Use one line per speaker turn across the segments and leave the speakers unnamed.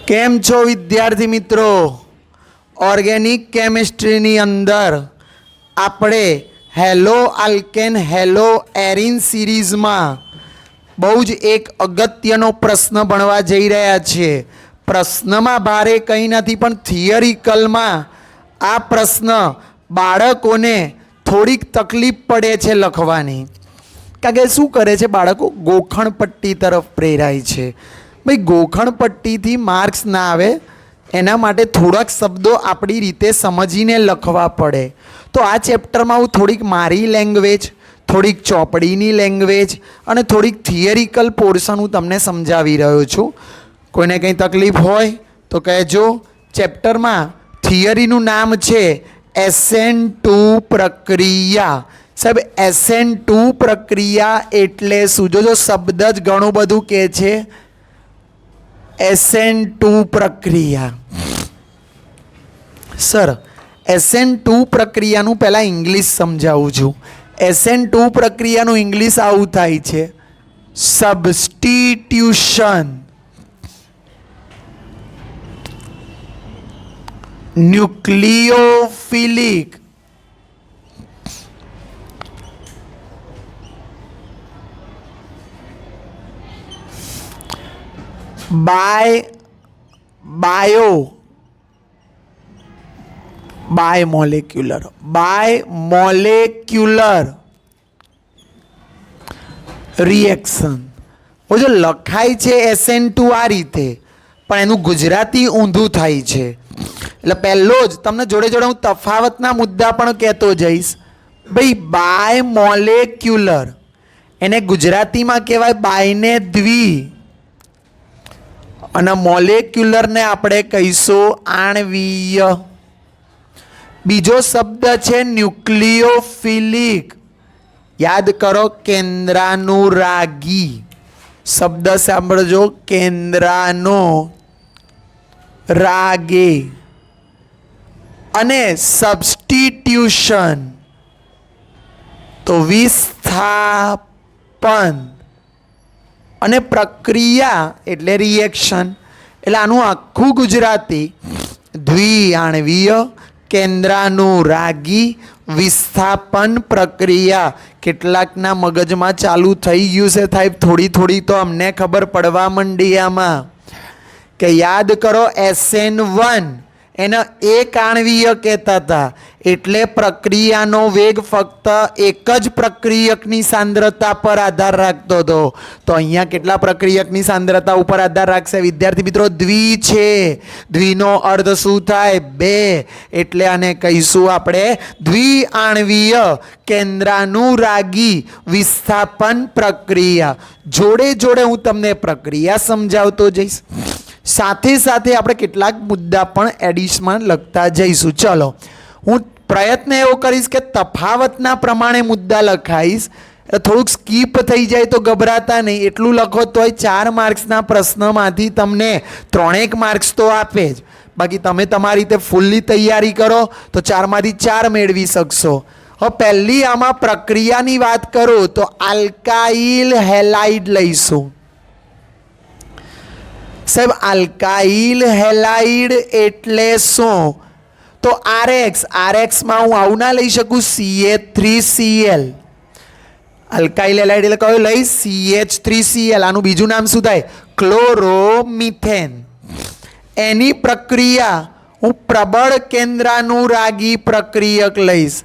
કેમ છો વિદ્યાર્થી મિત્રો? ઓર્ગેનિક કેમિસ્ટ્રીની અંદર આપણે હેલો આલ્કેન હેલો એરિન સિરીઝમાં બહુ જ એક અગત્યનો પ્રશ્ન ભણવા જઈ રહ્યા છીએ. પ્રશ્નમાં ભારે કંઈ નથી, પણ થિયરિકલમાં આ પ્રશ્ન બાળકોને થોડીક તકલીફ પડે છે લખવાની. કારણ કે શું કરે છે બાળકો? ગોખણ પટ્ટી તરફ પ્રેરાય છે. ભાઈ ગોખણ પટ્ટીથી માર્ક્સ ના આવે એના માટે થોડાક શબ્દો આપણી રીતે સમજીને લખવા પડે. તો આ ચેપ્ટરમાં હું થોડીક મારી લેંગ્વેજ, થોડીક ચોપડીની લેંગ્વેજ અને થોડીક થિયરિકલ પોર્શન હું તમને સમજાવી રહ્યો છું. કોઈને કંઈ તકલીફ હોય તો કહેજો. ચેપ્ટરમાં થિયરીનું નામ છે SN2 પ્રક્રિયા. સાહેબ SN2 પ્રક્રિયા એટલે શું? જો શબ્દ જ ઘણું બધું કહે છે. SN2 પ્રક્રિયા સર, SN2 પ્રક્રિયાનું પહેલાં ઇંગ્લિશ સમજાવું છું. SN2 પ્રક્રિયાનું ઇંગ્લિશ આવું થાય છે, સબસ્ટિટ્યુશન, ન્યુક્લિયોફિલિક, બાયમોલેક્યુલર રિએક્શન. જો લખાય છે SN2 આ રીતે, પણ એનું ગુજરાતી ઊંધું થાય છે. એટલે પહેલો જ તમને જોડે જોડે હું તફાવતના મુદ્દા પણ કહેતો જઈશ. ભાઈ બાયમોલેક્યુલર એને ગુજરાતીમાં કહેવાય બાયને દ્વિ, અને મોલેક્યુલરને આપણે કહીશું આણવીય. બીજો શબ્દ છે ન્યુક્લિયોફિલિક. યાદ કરો, કેન્દ્રાનુરાગી શબ્દ સાંભળજો, કેન્દ્રાનુરાગે. અને સબસ્ટિટ્યુશન તો વિસ્થાપન, અને પ્રક્રિયા એટલે રિએક્શન. એટલે આનું આખું ગુજરાતી દ્વિઆણવીય, કેન્દ્રાનુરાગી, વિસ્થાપન પ્રક્રિયા. કેટલાકના મગજમાં ચાલુ થઈ ગયું છે સાહેબ, થોડી થોડી તો અમને ખબર પડવા માંડી આમાં. કે યાદ કરો SN1 એને એક આણવીય કહેતા હતા, એટલે પ્રક્રિયાનો વેગ ફક્ત એક જ પ્રક્રિયકની સાંદ્રતા પર આધાર રાખતો હતો. તો અહીંયા કેટલા પ્રક્રિયકની સાંદ્રતા ઉપર આધાર રાખશે વિદ્યાર્થી મિત્રો? દ્વિ છે. દ્વિનો અર્થ શું થાય? બે. એટલે આને કહીશું આપણે દ્વિઆણવીય કેન્દ્રાનુરાગી વિસ્થાપન પ્રક્રિયા. જોડે જોડે હું તમને પ્રક્રિયા સમજાવતો જઈશ, સાથે સાથે આપણે કેટલાક મુદ્દા પણ એડિશનમાં લખતા જઈશું. ચલો, હું પ્રયત્ન એવો કરીશ કે તફાવતના પ્રમાણે મુદ્દા લખાઈશ. થોડુંક સ્કીપ થઈ જાય તો ગભરાતા નહીં. એટલું લખો તોય 4 માર્ક્સના પ્રશ્નમાંથી તમને 3 માર્ક્સ તો આપે જ. બાકી તમે તમારી રીતે ફૂલ્લી તૈયારી કરો તો 4માંથી 4 મેળવી શકશો. હવે પહેલી આમાં પ્રક્રિયાની વાત કરું તો આલ્કાઇલ હેલાઇડ લઈશું. સાહેબ આલ્કાઇલ હેલાઇડ એટલે શું? તો RXમાં હું આવું ના લઈ શકું, CH3Cl. આલ્કાઇલ હેલાઇડ એટલે કયો લઈશ? CH3Cl. આનું બીજું નામ શું થાય? ક્લોરોમિથેન. એની પ્રક્રિયા હું પ્રબળ કેન્દ્રાનુરાગી પ્રક્રિયક લઈશ.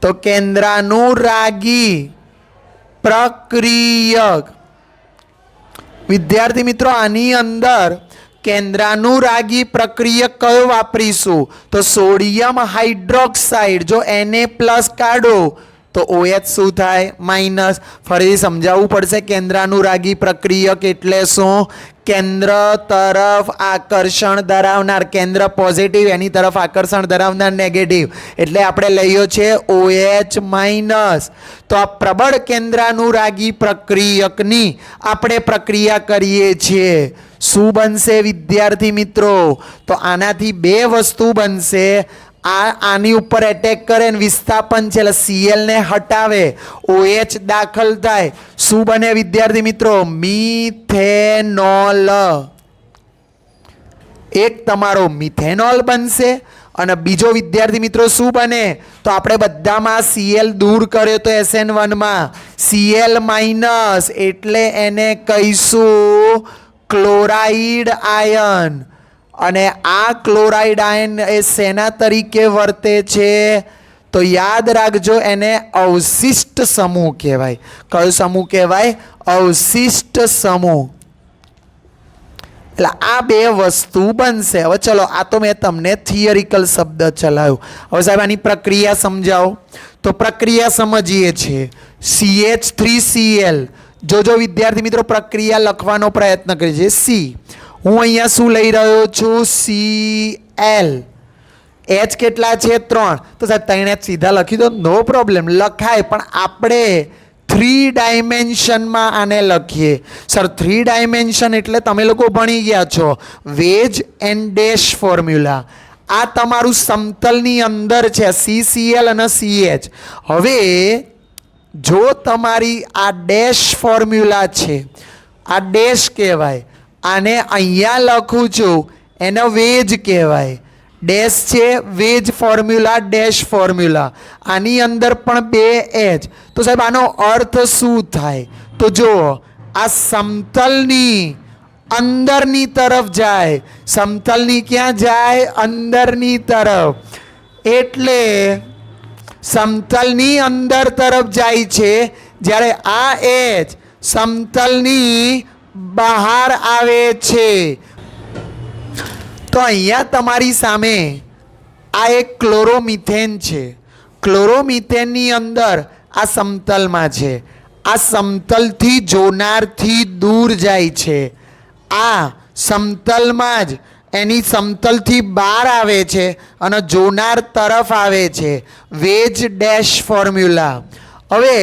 તો કેન્દ્રાનુરાગી પ્રક્રિયક. વિદ્યાર્થી મિત્રો, આની અંદર કેન્દ્રાનુરાગી પ્રક્રિયક કયો વાપરીશું? તો સોડિયમ હાઇડ્રોક્સાઇડ. જો Na+ કાઢો તો OH શું થાય? માઇનસ. ફરી સમજાવવું પડશે, કેન્દ્રાનુરાગી પ્રક્રિયક એટલે શું? કેન્દ્ર તરફ આકર્ષણ ધરાવનાર. કેન્દ્ર પોઝિટિવ, એની તરફ આકર્ષણ ધરાવનાર નેગેટિવ. એટલે આપણે લઈએ છીએ OH-. તો આ પ્રબળ કેન્દ્રાનુરાગી પ્રક્રિયકની આપણે પ્રક્રિયા કરીએ છીએ. શું બનશે વિદ્યાર્થી મિત્રો? તો આનાથી 2 વસ્તુ બનશે. આની ઉપર એટેક કરે ને વિસ્થાપન છે એટલે Cl ને હટાવે, OH દાખલ થાય. શું બને વિદ્યાર્થી મિત્રો? મિથેનોલ. એક તમારો મિથેનોલ બનશે અને બીજો વિદ્યાર્થી મિત્રો શું બને તો આપણે બધામાં Cl દૂર કર્યો તો SN1 Cl માઇનસ એટલે એને કહીશું ક્લોરાઇડ આયન અને આ ક્લોરાઇડ આયન એ શેના તરીકે વર્તે છે તો યાદ રાખજો એને અવશિષ્ટ સમૂહ કહેવાય. કયો સમૂહ કહેવાય? અવશિષ્ટ સમૂહ. એટલે આ બે વસ્તુ બનશે. હવે ચલો આ તો મેં તમને થિયરિકલ શબ્દ ચલાવ્યો. હવે સાહેબ આની પ્રક્રિયા સમજાવો. તો પ્રક્રિયા સમજીએ છીએ. CH3Cl જો વિદ્યાર્થી મિત્રો પ્રક્રિયા લખવાનો પ્રયત્ન કરીએ છીએ. C હું અહીંયા શું લઈ રહ્યો છું? Cl. H કેટલા છે? 3. તો સાહેબ 3H સીધા લખી દો, નો પ્રોબ્લેમ, લખાય. પણ આપણે 3 ડાયમેન્શનમાં આને લખીએ. સર 3 ડાયમેન્શન એટલે તમે લોકો ભણી ગયા છો વેજ એન્ડ ડેશ ફોર્મ્યુલા. આ તમારું સમતલની અંદર છે CCl અને CH. હવે જો તમારી આ ડેશ ફોર્મ્યુલા છે, આ ડેશ કહેવાય, આને અહીંયા લખું છું એને વેજ કહેવાય. ડેશ છે વેજ ફોર્મ્યુલા, ડેશ ફોર્મ્યુલા. આની અંદર પણ 2H. તો સાહેબ આનો અર્થ શું થાય? તો જુઓ આ સમતલની અંદરની તરફ જાય. સમતલની ક્યાં જાય? અંદરની તરફ. એટલે સમતલની અંદર તરફ જાય છે, જ્યારે આ H સમતલની બહાર આવે છે. તો અહીંયા તમારી સામે આ એક ક્લોરોમિથેન છે. ક્લોરોમિથેનની અંદર આ સમતલમાં છે. આ સમતલથી જોનારથી દૂર જાય છે. આ સમતલમાં જ એની સમતલથી બહાર આવે છે અને જોનાર તરફ આવે છે. Veg dash formula. હવે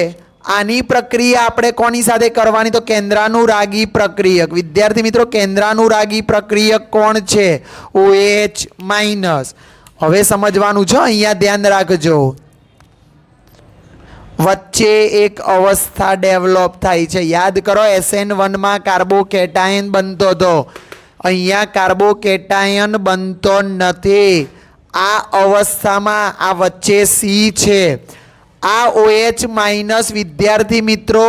આની પ્રક્રિયા આપણે કોની સાથે કરવાની? તો કેન્દ્રાનુરાગી પ્રક્રિયક. વિદ્યાર્થી મિત્રો કેન્દ્રાનુરાગી પ્રક્રિયક કોણ છે? OH minus. હવે સમજવાનું છે, અહીંયા ધ્યાન રાખજો. વચ્ચે એક અવસ્થા ડેવલપ થાય છે. યાદ કરો SN1 કાર્બોકેટાયન બનતો હતો, અહીંયા કાર્બોકેટાયન બનતો નથી. આ અવસ્થામાં આ વચ્ચે C છે. આ OH માઇનસ વિદ્યાર્થી મિત્રો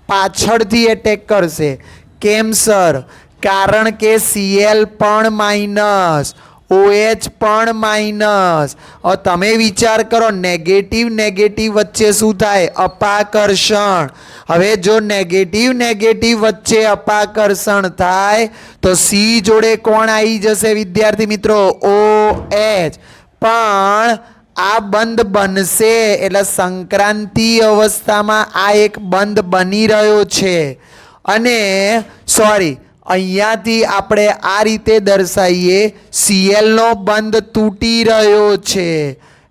પાછળથી એટેક કરશે. કેમ સર? કારણ કે Cl પણ માઇનસ, OH પણ માઇનસ. હવે તમે વિચાર કરો, નેગેટિવ નેગેટિવ વચ્ચે શું થાય? અપાકર્ષણ. હવે જો નેગેટિવ નેગેટિવ વચ્ચે અપાકર્ષણ થાય તો C જોડે કોણ આવી જશે વિદ્યાર્થી મિત્રો? OH. પણ આ બંધ બનશે એટલે સંક્રાંતિ અવસ્થામાં આ એક બંધ બની રહ્યો છે. અને સોરી, અહીંયાથી આપણે આ રીતે દર્શાવીએ, Cl નો બંધ તૂટી રહ્યો છે.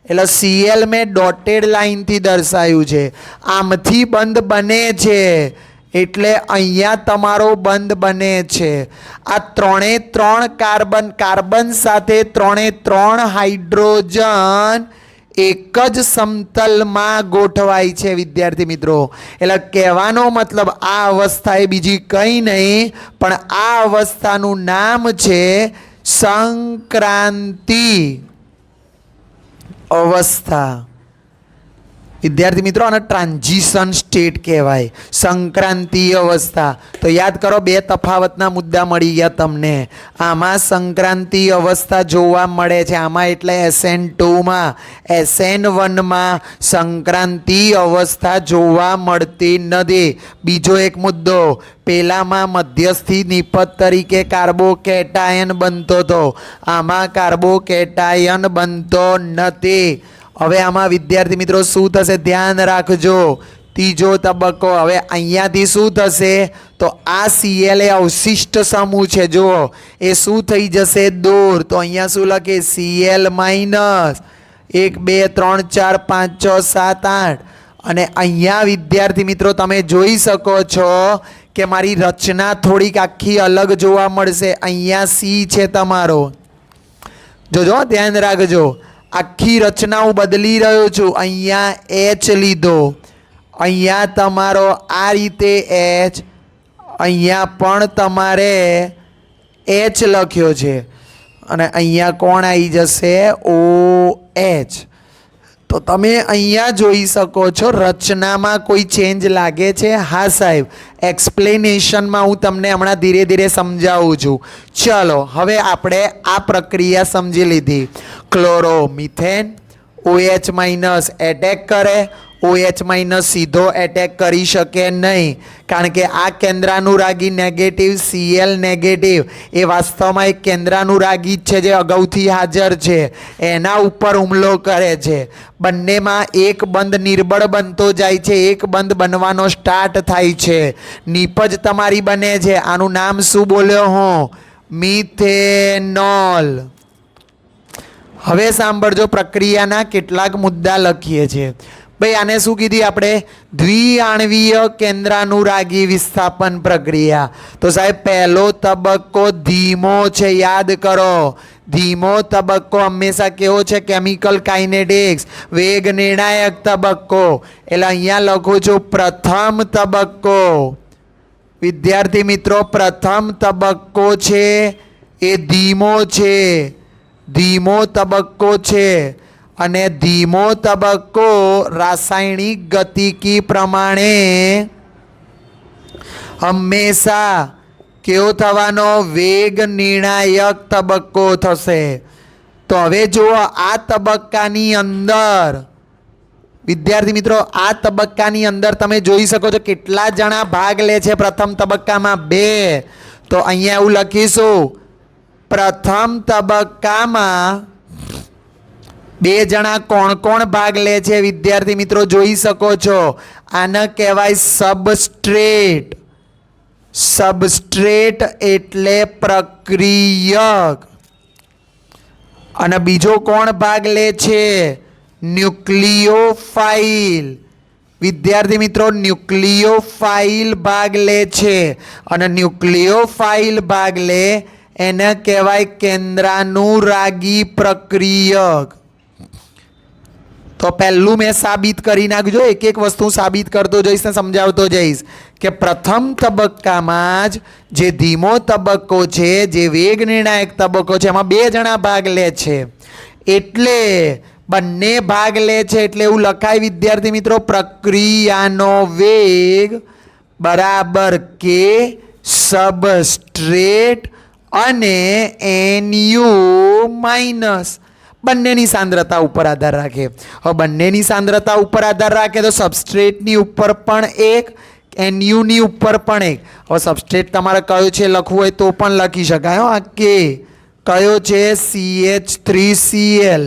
એટલે Cl મેં ડોટેડ લાઈનથી દર્શાવ્યું છે. આમથી બંધ બને છે એટલે અહીંયા તમારો બંધ બને છે. આ 3 કાર્બન સાથે 3 હાઇડ્રોજન એક જ સમતલમાં ગોઠવાય છે વિદ્યાર્થી મિત્રો. એટલે કહેવાનો મતલબ આ અવસ્થા એ બીજી કંઈ નહીં પણ આ અવસ્થાનું નામ છે સંક્રાંતિ અવસ્થા. વિદ્યાર્થી મિત્રો આને ટ્રાન્ઝિશન સ્ટેટ કહેવાય, સંક્રાંતિ અવસ્થા. તો યાદ કરો, 2 તફાવતના મુદ્દા મળી ગયા તમને. આમાં સંક્રાંતિ અવસ્થા જોવા મળે છે, આમાં એટલે SN2માં. SN1માં સંક્રાંતિ અવસ્થા જોવા મળતી નથી. બીજો એક મુદ્દો, પેલામાં મધ્યસ્થી નિપજ તરીકે કાર્બોકેટાયન બનતો હતો, આમાં કાર્બોકેટાયન બનતો નથી. હવે આમાં વિદ્યાર્થી મિત્રો શું થશે? ધ્યાન રાખજો. ત્રીજો તબક્કો. હવે અહીંયાથી શું થશે? તો આ Cl એ અવશિષ્ટ સમૂહ છે, જુઓ એ શું થઈ જશે? દૂર. તો અહીંયા શું લખે? Cl minus 1 2 3 4 5 6 7 8. અને અહીંયા વિદ્યાર્થી મિત્રો તમે જોઈ શકો છો કે મારી રચના થોડીક આખી અલગ જોવા મળશે. અહીંયા C છે તમારો, જોજો ધ્યાન રાખજો. આખી રચના હું બદલી રહ્યો છું. અહીંયા H લીધો, અહીંયા તમારો આ રીતે H, અહીંયા પણ તમારે H લખ્યો છે. અને અહીંયા કોણ આવી જશે OH। તો તમે અહીંયા જોઈ શકો છો રચનામાં કોઈ ચેન્જ લાગે છે? હા સાહેબ, એક્સપ્લેનેશનમાં હું તમને હમણાં ધીરે ધીરે સમજાવું છું। ચલો હવે આપણે આ પ્રક્રિયા સમજી લીધી। ક્લોરોમિથેન OH માઇનસ એટેક કરે, OH માઇનસ સીધો એટેક કરી શકે નહીં, કારણ કે આ કેન્દ્રાનુરાગી નેગેટિવ Cl નેગેટિવ એ વાસ્તવમાં એક કેન્દ્રાનુરાગી જ છે જે અગાઉથી હાજર છે, એના ઉપર હુમલો કરે છે। બંનેમાં એક બંધ નિર્બળ બનતો જાય છે, એક બંધ બનવાનો સ્ટાર્ટ થાય છે, નિપજ તમારી બને છે। આનું નામ શું બોલ્યો હું? મિથેનોલ। હવે સાંભળજો, પ્રક્રિયાના કેટલાક મુદ્દા લખીએ છીએ। ભાઈ આને શું કીધી આપણે? દ્વિઆણવીય કેન્દ્રાનુરાગી વિસ્થાપન પ્રક્રિયા। તો સાહેબ પહેલો તબક્કો ધીમો છે, યાદ કરો। ધીમો તબક્કો હંમેશા કેવો છે? કેમિકલ કાઇનેટિક્સ, વેગ નિર્ણાયક તબક્કો। એટલે અહીંયા લખું છું પ્રથમ તબક્કો। વિદ્યાર્થી મિત્રો, પ્રથમ તબક્કો છે એ ધીમો છે, ધીમો તબક્કો છે। અને ધીમો તબક્કો રાસાયણિક ગતિકી પ્રમાણે હંમેશા કેવો થવાનો? વેગ નિર્ણાયક તબક્કો થશે। તો હવે જુઓ, આ તબક્કાની અંદર વિદ્યાર્થી મિત્રો, આ તબક્કાની અંદર તમે જોઈ શકો છો કેટલા જણા ભાગ લે છે પ્રથમ તબક્કામાં? 2। તો અહીંયા એવું લખીશું, પ્રથમ તબક્કામાં 2 જણા કોણ કોણ ભાગ લે છે? વિદ્યાર્થી મિત્રો જોઈ શકો છો, આને કહેવાય સબસ્ટ્રેટ। સબસ્ટ્રેટ એટલે પ્રક્રિયક। અને બીજો કોણ ભાગ લે છે? ન્યુક્લિયોફાઇલ। વિદ્યાર્થી મિત્રો, ન્યુક્લિયોફાઇલ ભાગ લે છે, અને ન્યુક્લિયોફાઇલ ભાગ લે એને કહેવાય કેન્દ્રાનુરાગી પ્રક્રિયક। તો પહેલું મેં સાબિત કરી નાખજો, એક એક વસ્તુ સાબિત કરતો જઈશ ને સમજાવતો જઈશ કે પ્રથમ તબક્કામાં જ જે ધીમો તબક્કો છે, જે વેગ નિર્ણાયક તબક્કો છે, એમાં 2 જણા ભાગ લે છે, એટલે બંને ભાગ લે છે એટલે એવું લખાય વિદ્યાર્થી મિત્રો, પ્રક્રિયાનો વેગ બરાબર કે સબસ્ટ્રેટ અને NU માઇનસ બંનેની સાંદ્રતા ઉપર આધાર રાખે। હવે બંનેની સાંદ્રતા ઉપર આધાર રાખે તો સબસ્ટ્રેટની ઉપર પણ 1, NUની ઉપર પણ 1। હવે સબસ્ટ્રેટ તમારે કયો છે લખવું હોય તો પણ લખી શકાય। આ કે કયો છે? CH3Cl।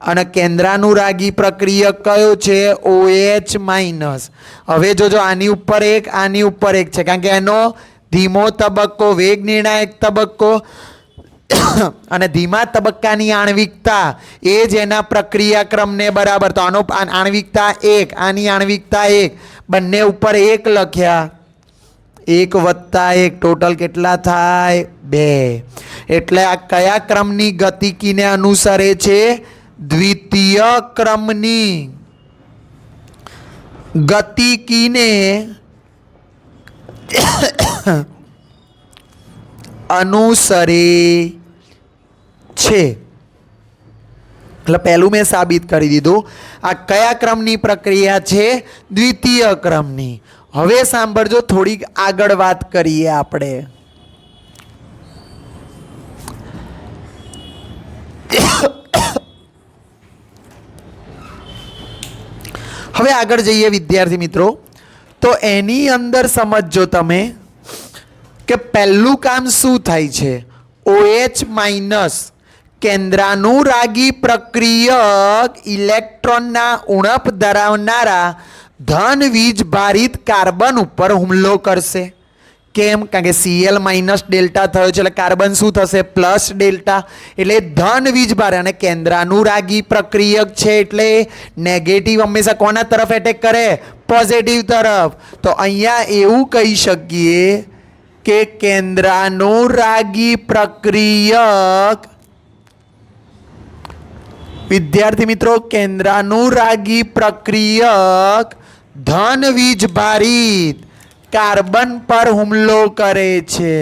અને કેન્દ્રાનુરાગી પ્રક્રિયક કયો છે? OH minus. હવે જોજો, આની ઉપર 1, આની ઉપર 1 છે, કારણ કે એનો ધીમો તબક્કો વેગ નિર્ણાયક તબક્કો અને ધીમા તબક્કાની આણ્વિકતા એ જ એના પ્રક્રિયાક્રમને બરાબર। તો આનો આણ્વિકતા 1, આની આણ્વિકતા 1, બંને ઉપર 1 લખ્યા, 1 વત્તા 1 ટોટલ કેટલા થાય? 2। એટલે આ કયા ક્રમની ગતિકીને અનુસરે છે? દ્વિતીય ક્રમની ગતિકીને અનુસરે છે। એટલે પહેલું મેં સાબિત કરી દીધું। આ કયા ક્રમની પ્રક્રિયા છે? દ્વિતીય ક્રમની। હવે સાંભળજો, થોડીક આગળ વાત કરીએ આપણે। હવે આગળ જઈએ વિદ્યાર્થી મિત્રો, તો એની અંદર સમજજો તમે કે પહેલું કામ શું થાય છે? OH માઇનસ કેન્દ્રાનુરાગી પ્રક્રિયક ઇલેક્ટ્રોનના ઉણપ ધરાવનારા ધન વીજભારિત કાર્બન ઉપર હુમલો કરશે। કેમ? કારણ કે Cl માઇનસ ડેલ્ટા થયો છે એટલે કાર્બન શું થશે? Plus delta. એટલે ધન વીજભાર, અને કેન્દ્રાનુરાગી પ્રક્રિયક છે એટલે નેગેટિવ હંમેશા કોના તરફ એટેક કરે? પોઝિટિવ તરફ। તો અહીંયા એવું કહી શકીએ કે કેન્દ્રાનુરાગી પ્રક્રિયક, વિદ્યાર્થી મિત્રો, કેન્દ્રાનુરાગી પ્રક્રિયક ધન વીજભારિત કાર્બન પર હુમલો કરે છે।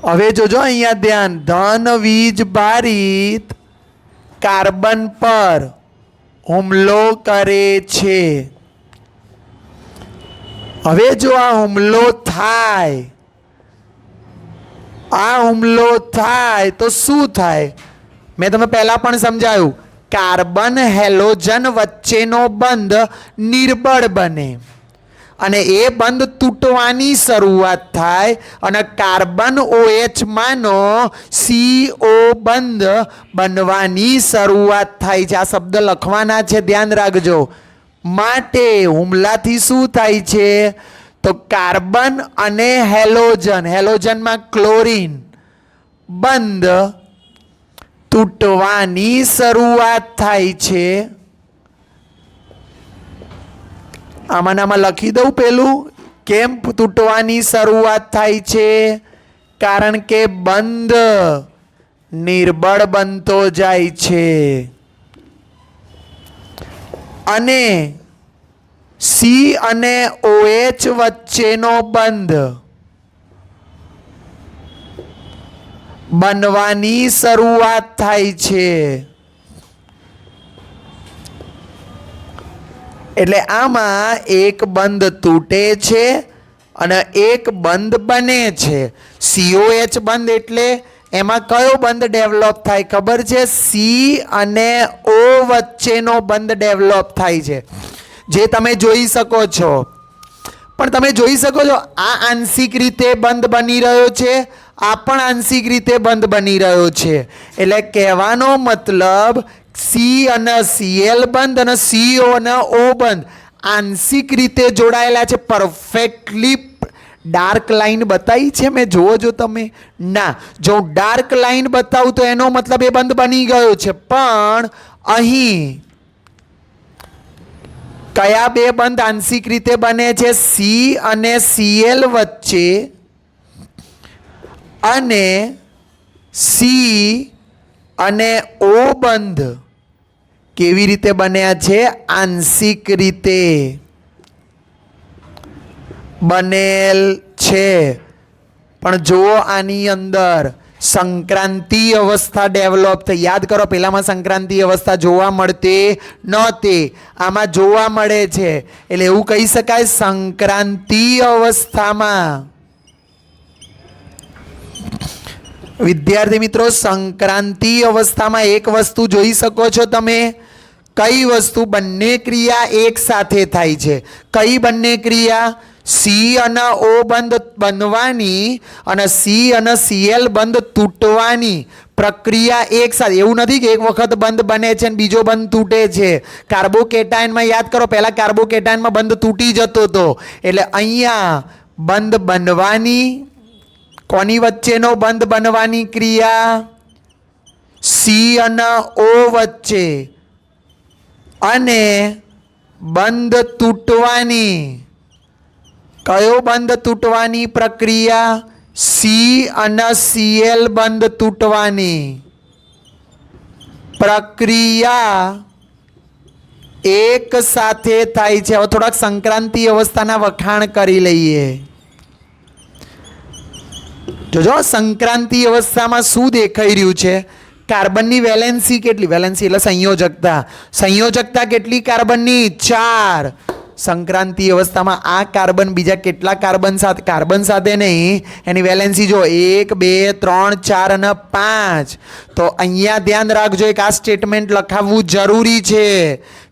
હવે જોજો અહીંયા ધ્યાન, ધન વીજ ભારિત કાર્બન પર હુમલો કરે છે. હવે જો આ હુમલો થાય તો શું થાય? મેં તમે પહેલા પણ સમજાયું, કાર્બન હેલોજન વચ્ચેનો બંધ નિર્બળ બને અને એ બંધ તૂટવાની શરૂઆત થાય અને કાર્બન OH માનો CO બંધ બનવાની શરૂઆત થાય છે. આ શબ્દ લખવાના છે, ધ્યાન રાખજો. માટે હુમલાથી શું થાય છે? તો કાર્બન અને હેલોજનમાં ક્લોરીન બંધ તૂટવાની શરૂઆત થાય છે. આમાં લખી દઉં પેલું, કેમ તૂટવાની શરૂઆત થાય છે? કારણ કે બંધ નિર્બળ બનતો જાય છે અને C અને OH વચ્ચેનો બંધ બનવાની શરૂઆત થાય છે. એટલે આમાં એક બંધ તૂટે છે અને એક બંધ બને છે. COH બંધ એટલે એમાં કયો બંધ ડેવલપ થાય ખબર છે? C અને O વચ્ચેનો બંધ ડેવલપ થાય છે, જે તમે જોઈ શકો છો. પણ તમે જોઈ શકો છો આ આંશિક રીતે બંધ બની રહ્યો છે, આ પણ આંશિક રીતે બંધ બની રહ્યો છે. એટલે કહેવાનો મતલબ C અને Cl બંધ અને CO અને O બંધ આંશિક રીતે જોડાયેલા છે. પરફેક્ટલી ડાર્ક લાઈન બતાવી છે મેં, જોવો જો તમે. ના, જો ડાર્ક લાઈન બતાવું તો એનો મતલબ એ બંધ બની ગયો છે. પણ અહીં કયા બે બંધ આંશિક રીતે બને છે? C અને Cl વચ્ચે અને C અને O બંધ કેવી રીતે બન્યા છે? આંશિક રીતે બનેલ છે. પણ જુઓ આની અંદર સંક્રાંતિ અવસ્થા ડેવલપ થઈ. યાદ કરો, પહેલામાં સંક્રાંતિ અવસ્થા જોવા મળતી નહોતી, આમાં જોવા મળે છે. એટલે એવું કહી શકાય, સંક્રાંતિ અવસ્થામાં વિદ્યાર્થી મિત્રો, સંક્રાંતિ અવસ્થામાં એક વસ્તુ જોઈ શકો છો તમે. કઈ વસ્તુ? બંને ક્રિયા એક સાથે થાય છે. કઈ બંને ક્રિયા? C અને O બંધ બનવાની અને C અને Cl બંધ તૂટવાની પ્રક્રિયા એક સાથે. એવું નથી કે એક વખત બંધ બને છે અને બીજો બંધ તૂટે છે. કાર્બોકેટાયનમાં યાદ કરો, પહેલા કાર્બોકેટાયનમાં બંધ તૂટી જતો હતો. એટલે અહીંયા બંધ બનવાની, કોની વચ્ચેનો બંધ બનવાની ક્રિયા? C અને O વચ્ચે. અને બંધ તૂટવાની, કયો બંધ તૂટવાની પ્રક્રિયા? C અને Cl બંધ તૂટવાની પ્રક્રિયા એક સાથે થાય છે. હવે થોડાક સંક્રાંતિ અવસ્થાના વખાણ કરી લઈએ. જોજો, સંક્રાંતિ અવસ્થામાં શું દેખાઈ રહ્યું છે? કાર્બનની વેલેન્સી કેટલી? વેલેન્સી એટલે સંયોજકતા. સંયોજકતા કેટલી કાર્બનની? 4. સંક્રાંતિ અવસ્થામાં આ કાર્બન બીજા કેટલા કાર્બન સાથે નહીં, એની વેલેન્સી જો 1 2 3 4 અને 5. તો અહીંયા ધ્યાન રાખજો, એક આ સ્ટેટમેન્ટ લખાવવું જરૂરી છે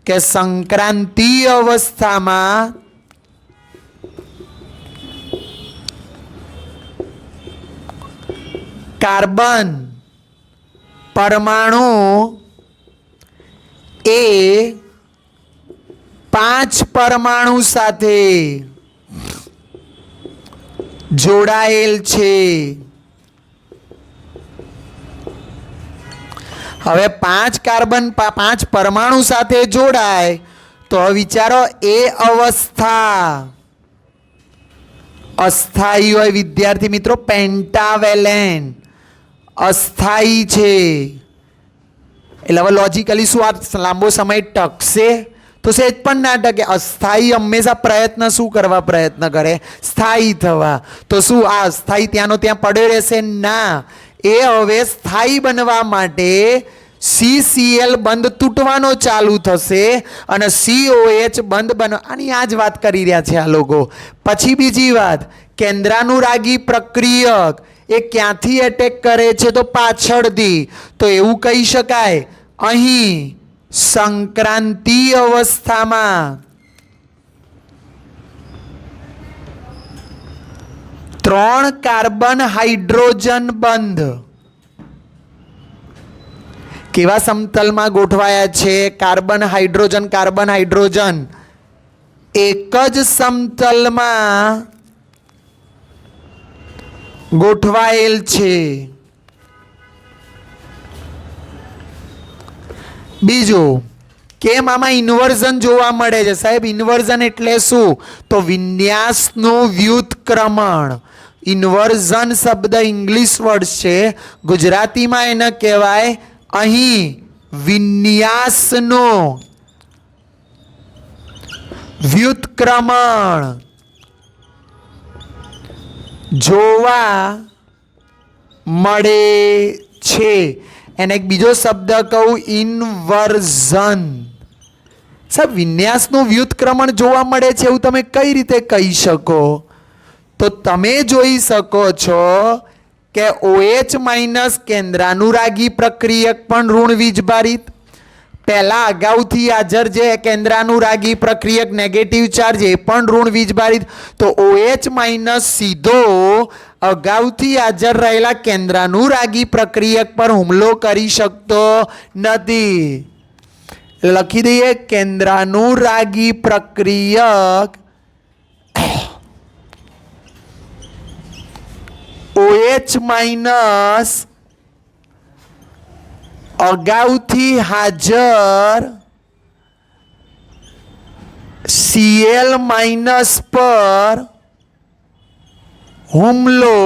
કે સંક્રાંતિ અવસ્થામાં કાર્બન પરમાણુ એ 5 પરમાણુ સાથે જોડાયેલ છે. હવે 5 પરમાણુ સાથે જોડાય તો વિચારો, એ અવસ્થા અસ્થાયી હોય વિદ્યાર્થી મિત્રો, પેન્ટાવેલેન્ટ અસ્થાયી છે. એટલે હવે લોજિકલી શું આ લાંબો સમય ટકશે? તો તો સહેજ પણ ના ટકે. અસ્થાયી હંમેશા પ્રયત્ન શું કરવા પ્રયત્ન કરે? સ્થાયી થવા. તો શું આ અસ્થાયી ત્યાંનો ત્યાં પડ્યો રહેશે? ના, એ હવે સ્થાયી બનવા માટે CCl બંધ તૂટવાનો ચાલુ થશે અને COH બંધ બનવા. આની આ જ વાત કરી રહ્યા છે આ લોકો. પછી બીજી વાત, કેન્દ્રાનુરાગી પ્રક્રિયક એ ક્યાંથી એટેક કરે છે? તો પાછળથી. તો એવું કહી શકાય અહીં સંક્રાંતિ અવસ્થામાં 3 કાર્બન હાઇડ્રોજન બંધ કેવા સમતલમાં ગોઠવાયા છે? કાર્બન હાઇડ્રોજન એક જ સમતલમાં ગોઠવાયેલ છે. બીજું, કેમ આમાં ઇન્વર્ઝન જોવા મળે છે? સાહેબ, ઇન્વર્ઝન એટલે શું? તો વિન્યાસનું વ્યુત્ક્રમણ. ઇન્વર્ઝન શબ્દ ઇંગ્લિશ વર્ડ છે, ગુજરાતીમાં એને કહેવાય અહીં વિન્યાસનું વ્યુત્ક્રમણ જોવા મળે છે. એને એક બીજો શબ્દ કહું, ઇન્વર્ઝન. સાહેબ, વિન્યાસનું વ્યુત્ક્રમણ જોવા મળે છે એવું તમે કઈ રીતે કહી શકો? તો તમે જોઈ શકો છો કે OH- કેન્દ્રાનુરાગી પ્રક્રિયક પણ ઋણ વીજભારિત. પહેલા અગાઉથી હાજર જે કેન્દ્રાનુરાગી પ્રક્રિયક નેગેટિવ ચાર્જ એ પણ ઋણ વીજભારિત. તો OH- સીધો અગાઉથી હાજર રહેલા કેન્દ્રાનુરાગી પ્રક્રિયક પર હુમલો કરી શકતો નથી. લખી દઈએ, કેન્દ્રાનુરાગી પ્રક્રિયક OH- અગાઉથી હાજર Cl- પર હુમલો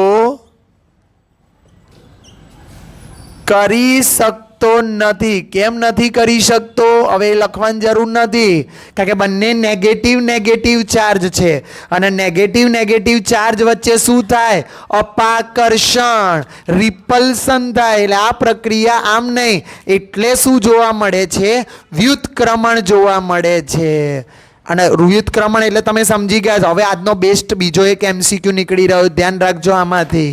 કરી શકતો નથી. કેમ નથી કરી શકતો? હવે લખવાની જરૂર નથી, કારણ કે બંને નેગેટિવ ચાર્જ છે અને નેગેટિવ ચાર્જ વચ્ચે શું થાય? અપાકર્ષણ, રિપલ્સન થાય. એટલે આ પ્રક્રિયા આમ નહીં. એટલે શું જોવા મળે છે? વ્યુત્ક્રમણ જોવા મળે છે. અને વ્યુત્ક્રમણ એટલે તમે સમજી ગયા છો. હવે આજનો બેસ્ટ બીજો એક MCQ નીકળી રહ્યો, ધ્યાન રાખજો આમાંથી.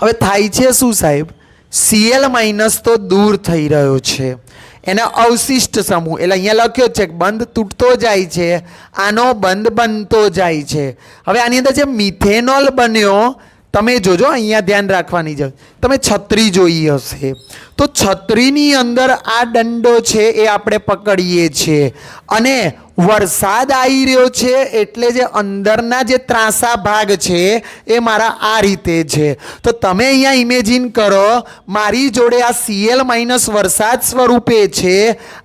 હવે થાય છે શું સાહેબ? Cl- તો દૂર થઈ રહ્યો છે, એને અવશિષ્ટ સમૂહ એટલે અહીંયા લખ્યો છે કે બંધ તૂટતો જાય છે, આનો બંધ બનતો જાય છે. હવે આની અંદર જે મિથેનોલ બન્યો, તમે જોજો, અહીંયા ધ્યાન રાખવાની જરૂર. તમે છત્રી જોઈ હશે તો છત્રીની અંદર આ દંડો છે એ આપણે પકડીએ છીએ અને વરસાદ આવી રહ્યો છે એટલે જે અંદરના જે ત્રાંસા ભાગ છે એ મારા આ રીતે છે. તો તમે અહીંયા ઇમેજિન કરો, મારી જોડે આ Cl- વરસાદ સ્વરૂપે છે,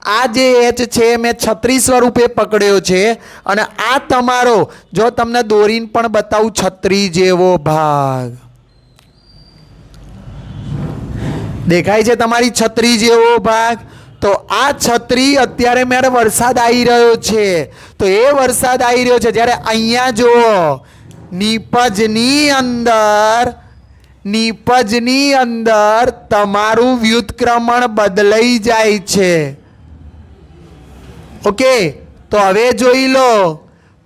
આ જે H છે મેં છત્રી સ્વરૂપે પકડ્યો છે અને આ તમારો, જો તમને દોરીને પણ બતાવું, છત્રી જેવો ભાગ દેખાય છે, તમારી છત્રી જેવો ભાગ. તો આ છત્રી અત્યારે મારે વરસાદ આવી રહ્યો છે, તો એ વરસાદ આવી રહ્યો છે જ્યારે અહીંયા જુઓ નીપજની અંદર તમારું વ્યુત્ક્રમણ બદલાઈ જાય છે. ઓકે, તો હવે જોઈ લો.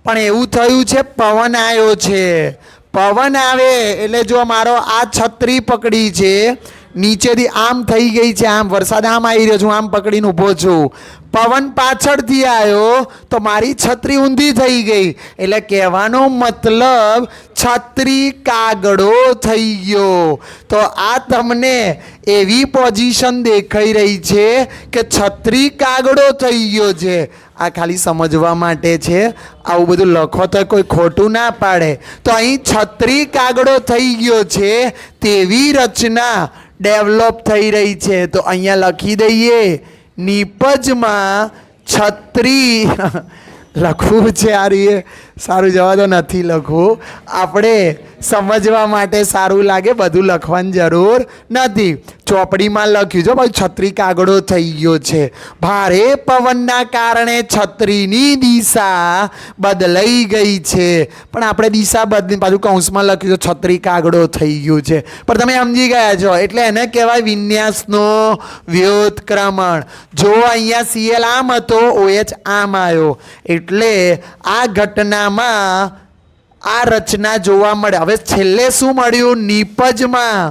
પણ એવું થયું છે, પવન આવ્યો છે. પવન આવે એટલે જો મારો આ છત્રી પકડી છે, નીચેથી આમ થઈ ગઈ છે, આમ વરસાદ આમ આવી રહ્યો છું, આમ પકડીને ઊભો છું. પવન પાછળથી આવ્યો તો મારી છત્રી ઊંધી થઈ ગઈ. એટલે કહેવાનો મતલબ છત્રી કાગડો થઈ ગયો. તો આ તમને એવી પોઝિશન દેખાઈ રહી છે કે છત્રી કાગડો થઈ ગયો છે. આ ખાલી સમજવા માટે છે, આવું બધું લખો તો કોઈ ખોટું ના પાડે. તો અહીં છત્રી કાગડો થઈ ગયો છે તેવી રચના ડેવલપ થઈ રહી છે. તો અહીંયા લખી દઈએ, નીપજમાં છત્રી લખવું છે. આ રીતે સારું જવા તો નથી લખવું, આપણે સમજવા માટે સારું લાગે, બધું લખવાની જરૂર નથી. ચોપડીમાં લખ્યું છે ભાઈ, છત્રી કાગડો થઈ ગયો છે. ભારે પવનના કારણે છત્રીની દિશા બદલાઈ ગઈ છે. પણ આપણે દિશા બદલી પાછું કૌંસમાં લખ્યું છે છત્રી કાગડો થઈ ગયું છે. પણ તમે સમજી ગયા છો. એટલે એને કહેવાય વિન્યાસનો વ્યુત્ક્રમણ. જો અહીંયા CL આમ હતો, OH આમ આવ્યો, એટલે આ ઘટનામાં આ રચના જોવા મળે. હવે છેલ્લે શું મળ્યું? નિપજમાં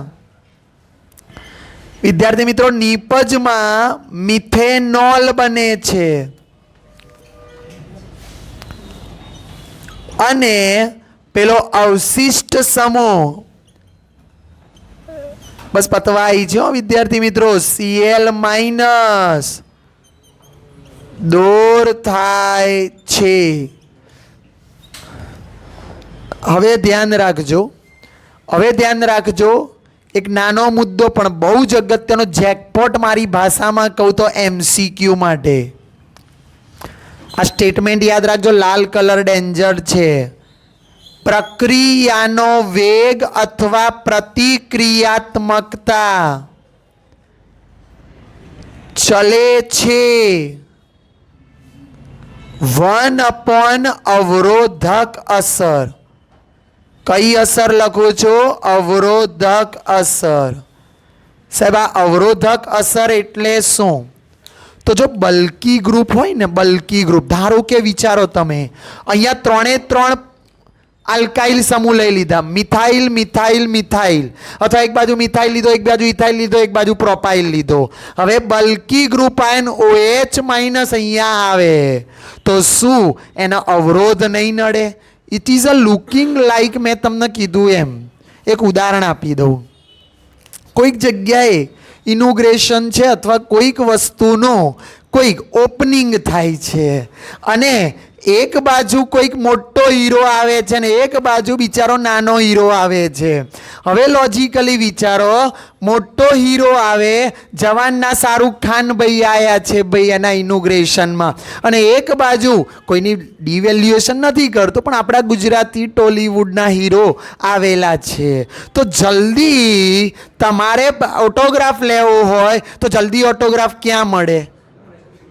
વિદ્યાર્થી મિત્રો, નિપજમાં મિથેનોલ બને છે અને પેલો અવશિષ્ટ સમૂહ બસ પતવાઈ છે વિદ્યાર્થી મિત્રો, Cl માઇનસ દૂર થાય છે. હવે ધ્યાન રાખજો, એક નાનો મુદ્દો પણ બહુ જ અગત્યનો, જેકપોટ મારી ભાષામાં કહું તો MCQ માટે. આ સ્ટેટમેન્ટ યાદ રાખજો, લાલ કલર ડેન્જર છે. પ્રક્રિયાનો વેગ અથવા પ્રતિક્રિયાત્મકતા ચલે છે 1 અવરોધક અસર. કઈ અસર લખું છું? અવરોધક અસર. સાહેબ આ અવરોધક અસર એટલે શું? તો જો બલ્કી ગ્રુપ હોય ને, બલ્કી ગ્રુપ, ધારો કે વિચારો તમે અહીંયા 3 આલ્કાઇલ સમૂહ લઈ લીધા, મિથાઇલ મિથાઇલ મિથાઇલ, અથવા એક બાજુ મિથાઇલ લીધો, એક બાજુ ઇથાઇલ લીધો, એક બાજુ પ્રોપાઇલ લીધો. હવે બલ્કી ગ્રુપ આયન OH માઇનસ અહીંયા આવે તો શું એનો અવરોધ નહીં નડે? It is a looking like, મેં તમને કીધું એમ. એક ઉદાહરણ આપી દઉં. કોઈક જગ્યાએ ઇનોગ્રેશન છે અથવા કોઈક વસ્તુનો કોઈક ઓપનિંગ થાય છે અને એક બાજુ કોઈક મોટો હીરો આવે છે ને એક બાજુ બિચારો નાનો હીરો આવે છે. હવે લોજિકલી વિચારો, મોટો હીરો આવે, જવાનના શાહરુખ ખાન ભાઈ આવ્યા છે ભાઈ એના ઇનોગ્રેશનમાં, અને એક બાજુ કોઈની ડિવેલ્યુએશન નથી કરતો પણ આપણા ગુજરાતી ટોલીવુડના હીરો આવેલા છે. તો જલ્દી તમારે ઓટોગ્રાફ લેવો હોય તો જલ્દી ઓટોગ્રાફ ક્યાં મળે?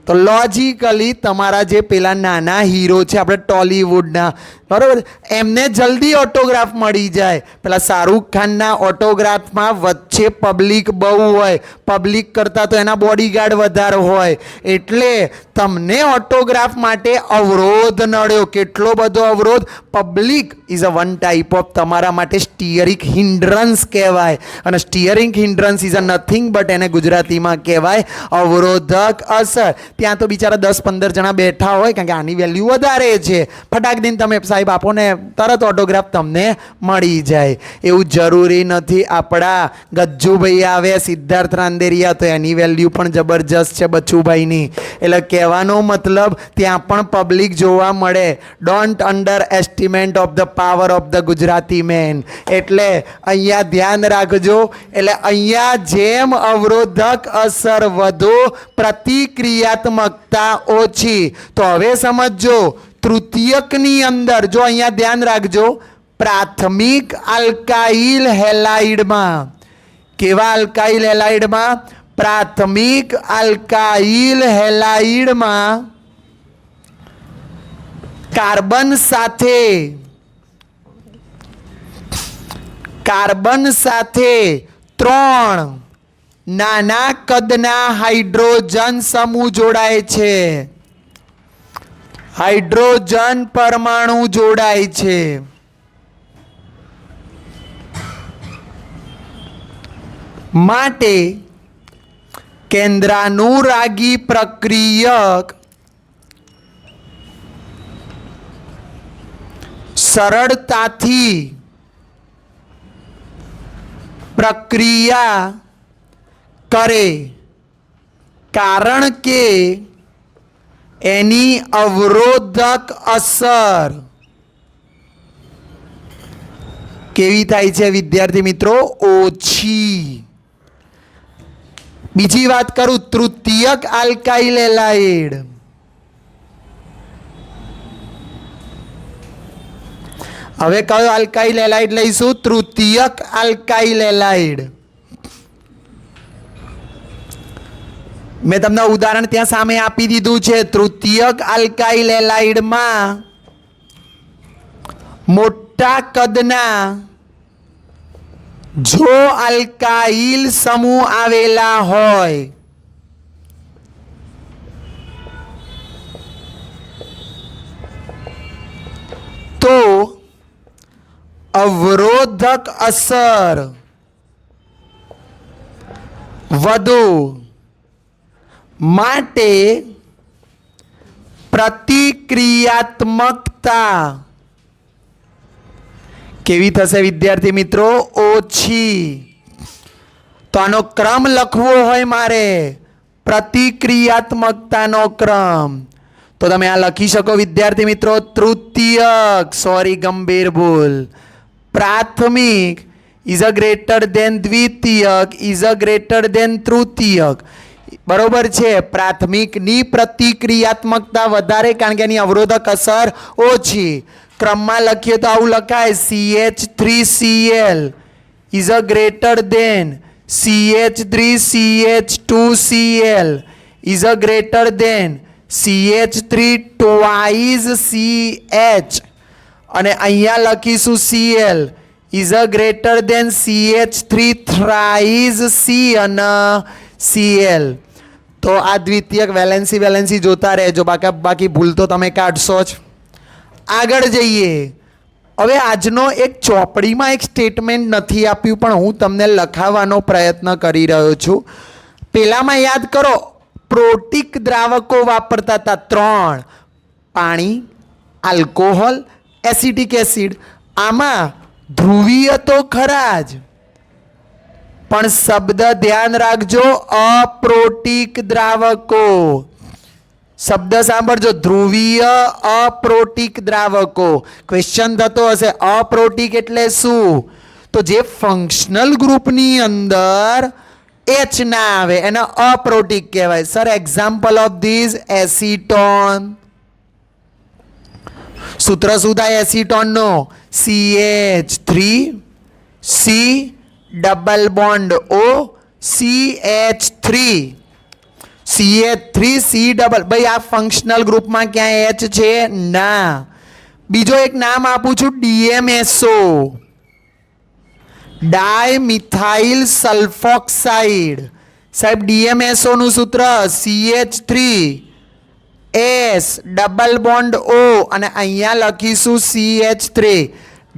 તો લોજિકલી તમારા જે પેલા નાના હીરો છે આપણે ટોલીવુડના, બરાબર, એમને જલ્દી ઓટોગ્રાફ મળી જાય. પેલા શાહરુખ ખાનના ઓટોગ્રાફમાં વચ્ચે પબ્લિક બહુ હોય, પબ્લિક કરતાં તો એના બોડીગાર્ડ વધારે હોય, એટલે તમને ઓટોગ્રાફ માટે અવરોધ નડ્યો. કેટલો બધો અવરોધ? Public is a one type of તમારા માટે સ્ટીયરિંગ હિન્ડ્રન્સ કહેવાય. અને steering hindrance is a nothing but એને ગુજરાતીમાં કહેવાય અવરોધક અસર. ત્યાં તો બિચારા 10-15 જણા બેઠા હોય કારણ કે આની વેલ્યુ વધારે છે. ફટાક દઈને તમે સાહેબ આપો ને તરત ઓટોગ્રાફ તમને મળી જાય. એવું જરૂરી નથી. આપણા ગજ્જુભાઈ આવે, સિદ્ધાર્થ રાંદેરિયા, તો એની વેલ્યુ પણ જબરજસ્ત છે બચ્ચુભાઈની. એટલે કહેવાનો મતલબ ત્યાં પણ પબ્લિક જોવા મળે. Don't underestimate of the power of the Gujarati man. એટલે અહીંયા ધ્યાન રાખજો. એટલે અહીંયા જેમ અવરોધક અસર વધુ, પ્રતિક્રિયાત્મકતા ઓછી. તો હવે સમજો, તૃતીયકની અંદર જો અહીંયા ધ્યાન રાખજો, પ્રાથમિક આલ્કાઇલ હેલાઇડમાં, કેવા આલ્કાઇલ હેલાઇડમાં? પ્રાથમિક આલ્કાઇલ હેલાઇડમાં કાર્બન સાથે 3 નાના કદના હાઇડ્રોજન સમૂહ જોડાય છે. હાઇડ્રોજન પરમાણુ જોડાય છે. માટે કેન્દ્રાનુરાગી પ્રક્રિયક સરળતાથી પ્રક્રિયા કરે, કારણ કે એની અવરોધક અસર કેવી થાય છે વિદ્યાર્થી મિત્રો? ઓછી. બીજી વાત કરું, તૃતીયક આલ્કાઇલ હેલાઇડ, હવે કયો આલ્કાઇલ હેલાઇડ લઈશું? તૃતીયક આલ્કાઇલ હેલાઇડ. મેં તમને ઉદાહરણ ત્યાં સામે આપી દીધું છે. તૃતીયક આલ્કાઇલ એલાઇડમાં મોટા કદના જો આલ્કાઇલ સમૂહ આવેલા હોય તો અવરોધક અસર વધુ માટે પ્રતિક્રિયાત્મકતા કેવી થશે વિદ્યાર્થી મિત્રો? ઓછી. તો આનો ક્રમ લખવો હોય મારે, પ્રતિક્રિયાત્મકતાનો ક્રમ, તો તમે આ લખી શકો વિદ્યાર્થી મિત્રો. તૃતીયક, સોરી ગંભીર ભૂલ, પ્રાથમિક ઇઝ અ ગ્રેટર દેન દ્વિતીયક ઇઝ અ ગ્રેટર દેન તૃતીયક. બરોબર છે. પ્રાથમિકની પ્રતિક્રિયાત્મકતા વધારે કારણ કે એની અવરોધક અસર ઓછી. ક્રમમાં લખીએ તો આવું લખાય CH3Cl is a greater then CH3CH2Cl is a greater then CH3 twice CH અને અહીંયા લખીશું Cl is a greater then CH3 thrice C અને Cl. તો આ દ્વિતીયક વેલેન્સી જોતા રહેજો, બાકી ભૂલ તો તમે કાઢશો જ. આગળ જઈએ. હવે આજનો એક ચોપડીમાં એક સ્ટેટમેન્ટ નથી આપ્યું પણ હું તમને લખાવવાનો પ્રયત્ન કરી રહ્યો છું. પેલામાં યાદ કરો, પ્રોટીક દ્રાવકો વાપરતા હતા 3: પાણી, આલ્કોહોલ, એસિટિક એસિડ. આમાં ધ્રુવીય તો ખરા જ પણ શબ્દ ધ્યાન રાખજો, અપ્રોટીક દ્રાવકો. શબ્દ સાંભળજો, ધ્રુવીય અપ્રોટીક દ્રાવકો. ક્વેશ્ચન થતો હશે અપ્રોટીક એટલે શું? તો જે ફંક્શનલ ગ્રુપની અંદર H ના આવે એને અપ્રોટીક કહેવાય. Sir example of this acetone. સૂત્ર શું થાય એસીટોનનો? CH3 C double bond O CH3 CH3 C double. ભાઈ આ ફંક્શનલ ગ્રુપમાં ક્યાંય H છે? ના. બીજો એક નામ આપું છું DMSO, ડાયમિથાઇલ સલ્ફોક્સાઇડ. સાહેબ DMSO નું સૂત્ર CH3 S double bond O અને અહીંયા લખીશું CH3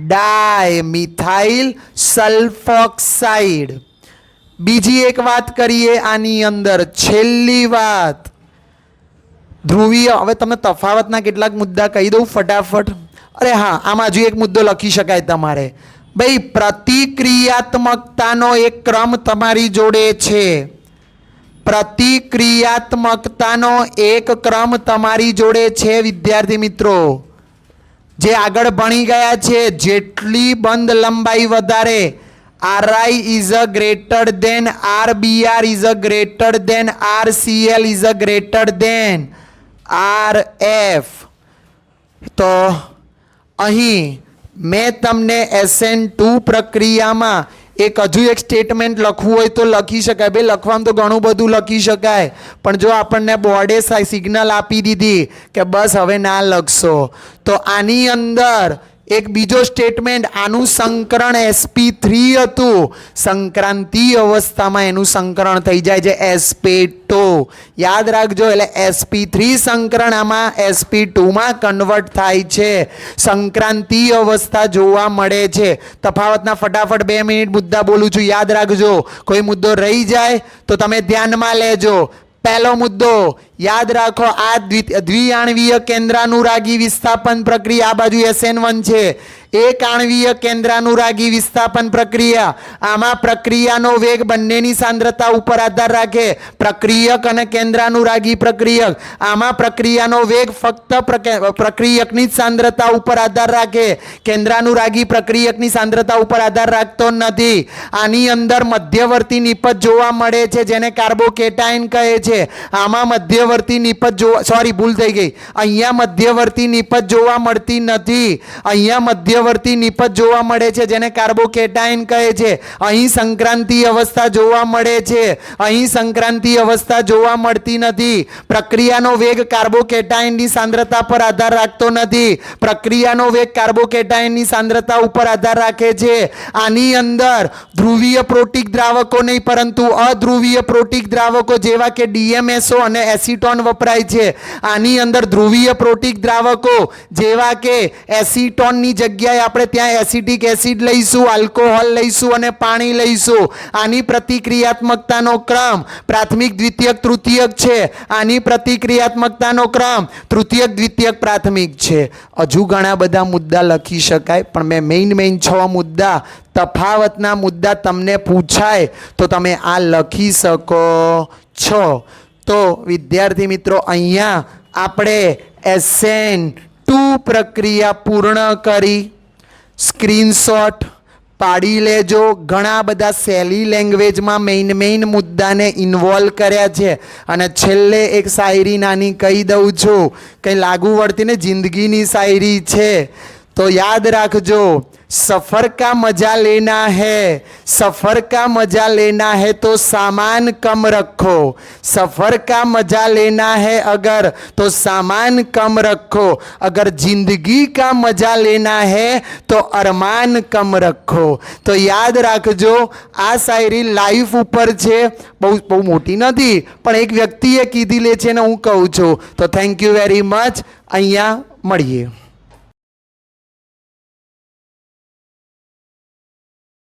ડાયમિથાઇલ સલ્ફોક્સાઇડ. બીજી એક વાત કરીએ આની અંદર, છેલ્લી વાત, ધ્રુવીય. હવે તમે તફાવતના કેટલાક મુદ્દા કહી દઉં ફટાફટ. અરે હા, આમાં હજુ એક મુદ્દો લખી શકાય તમારે. ભાઈ પ્રતિક્રિયાત્મકતાનો એક ક્રમ તમારી જોડે છે. પ્રતિક્રિયાત્મકતાનો એક ક્રમ તમારી જોડે છે વિદ્યાર્થી મિત્રો. જે આગળ ભણી ગયા છે, જેટલી બંધ લંબાઈ વધારે, Ri is a greater than Rbr is a greater than Rcl is a greater than Rf. તો અહીં મેં તમને SN2 પ્રક્રિયામાં હજુ એક સ્ટેટમેન્ટ લખવું હોય તો લખી શકાય. ભાઈ લખવાનું તો ઘણું બધું લખી શકાય પણ જો આપણને બોર્ડે સિગ્નલ આપી દીધી કે બસ હવે ના લખશો, તો આની અંદર એક બીજો સ્ટેટમેન્ટ, આનું સંકરણ sp3 હતું, સંક્રાંતિ અવસ્થામાં એનું સંકરણ થઈ જાય છે sp2. યાદ રાખજો. એટલે sp3 સંકરણ આમાં sp2 માં કન્વર્ટ થાય છે, સંક્રાંતિ અવસ્થા જોવા મળે છે. તફાવતના ફટાફટ 2 મિનિટ મુદ્દા બોલું છું, યાદ રાખજો. કોઈ મુદ્દો રહી જાય તો તમે ધ્યાનમાં લેજો. પહેલો મુદ્દો યાદ રાખો, આ દ્વિઆણવીય કેન્દ્રાનુરાગી વિસ્થાપન પ્રક્રિયા, આ બાજુ SN1 છે. એક આણવીય કેન્દ્રાનુરાગી વિસ્થાપન પ્રક્રિયા, આમાં પ્રક્રિયાનો વેગ બંનેની સાંદ્રતા ઉપર આધાર રાખે. પ્રક્રિયક અને કેન્દ્રાનુરાગી પ્રક્રિયક, આમાં પ્રક્રિયાનો વેગ ફક્ત પ્રક્રિયકની જ સાંદ્રતા ઉપર આધાર રાખે, કેન્દ્રાનુરાગી પ્રક્રિયકની સાંદ્રતા ઉપર આધાર રાખતો નથી. આની અંદર મધ્યવર્તી નિપજ જોવા મળે છે જેને કાર્બોકેટાઇન કહે છે. આમાં મધ્યવર્તી મધ્યવર્તી નિપજ જોવા, સોરી ભૂલ થઈ ગઈ, અહીંયા મધ્યવર્તી નિપજ જોવા મળતી નથી. અહીંયા મધ્યવર્તી નિપજ જોવા મળે છે જેને કાર્બોકેટાઇન કહે છે. અહીં સંક્રાંતિ અવસ્થા જોવા મળે છે. અહીં સંક્રાંતિ અવસ્થા જોવા મળતી નથી. પ્રક્રિયાનો વેગ કાર્બોકેટાઇનની સાંદ્રતા પર આધાર રાખતો નથી. પ્રક્રિયાનો વેગ કાર્બોકેટાઇનની સાંદ્રતા ઉપર આધાર રાખે છે. આની અંદર ધ્રુવીય પ્રોટીક દ્રાવકો નહીં પરંતુ અધ્રુવીય પ્રોટીક દ્રાવકો જેવા કે ડીએમએસઓ અને એસિટોન વપરાય છે. આની અંદર ધ્રુવીય પ્રોટીક દ્રાવકો જેવા કે એસિટોનની જગ્યાએ આપણે ત્યાં એસિટિક એસિડ લઈશું, આલ્કોહોલ લઈશું અને પાણી લઈશું. આની પ્રતિક્રિયાત્મકતાનો ક્રમ પ્રાથમિક, દ્વિતીયક, તૃતીયક છે. આની પ્રતિક્રિયાત્મકતાનો ક્રમ તૃતીયક, દ્વિતીયક, પ્રાથમિક છે. હજુ ઘણા બધા મુદ્દા લખી શકાય પણ મેં મેઇન 6 મુદ્દા, તફાવતના મુદ્દા તમને પૂછાય તો તમે આ લખી શકો છો. તો વિદ્યાર્થી મિત્રો અહીંયા આપણે SN2 પ્રક્રિયા પૂર્ણ કરી. સ્ક્રીનશોટ પાડી લેજો. ઘણા બધા સહેલી લેંગ્વેજમાં મેઇન મુદ્દાને ઇન્વોલ્વ કર્યા છે. અને છેલ્લે એક શાયરી નાની કહી દઉં છું, કંઈ લાગુ વળતી ને, જિંદગીની શાયરી છે તો યાદ રાખજો. सफ़र का मज़ा लेना है, सफ़र का मज़ा लेना है तो सामान कम रखो. सफ़र का मज़ा लेना है अगर तो सामान कम रखो. अगर ज़िंदगी का मज़ा लेना है तो अरमान कम रखो. तो યાદ રાખજો આ શાયરી લાઈફ ઉપર છે, બહુ મોટી નથી પણ એક વ્યક્તિએ કીધી લે છે ને હું કહું છું. તો થેન્ક યુ વેરી મચ. અહીંયા મળીએ.